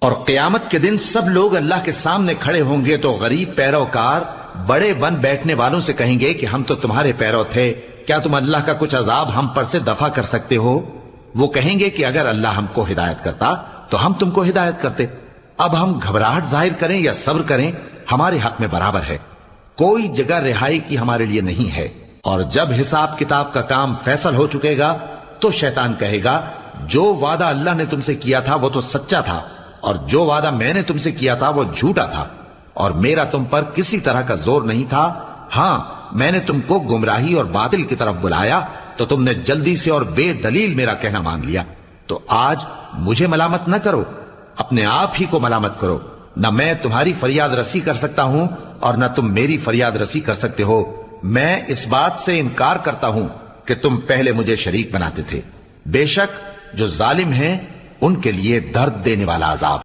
اور قیامت کے دن سب لوگ اللہ کے سامنے کھڑے ہوں گے تو غریب پیروکار بڑے بن بیٹھنے والوں سے کہیں گے کہ ہم تو تمہارے پیرو تھے، کیا تم اللہ کا کچھ عذاب ہم پر سے دفع کر سکتے ہو؟ وہ کہیں گے کہ اگر اللہ ہم کو ہدایت کرتا تو ہم تم کو ہدایت کرتے۔ اب ہم گھبراہٹ ظاہر کریں یا صبر کریں ہمارے حق میں برابر ہے، کوئی جگہ رہائی کی ہمارے لیے نہیں ہے۔ اور جب حساب کتاب کا کام فیصل ہو چکے گا تو شیطان کہے گا جو وعدہ اللہ نے تم سے کیا تھا وہ تو سچا تھا، اور جو وعدہ میں نے تم سے کیا تھا وہ جھوٹا تھا، اور میرا تم پر کسی طرح کا زور نہیں تھا۔ ہاں، میں نے تم کو گمراہی اور باطل کی طرف بلایا تو تم نے جلدی سے اور بے دلیل میرا کہنا مان لیا۔ تو آج مجھے ملامت نہ کرو، اپنے آپ ہی کو ملامت کرو۔ نہ میں تمہاری فریاد رسی کر سکتا ہوں اور نہ تم میری فریاد رسی کر سکتے ہو۔ میں اس بات سے انکار کرتا ہوں کہ تم پہلے مجھے شریک بناتے تھے۔ بے شک جو ظالم ہیں ان کے لیے درد دینے والا عذاب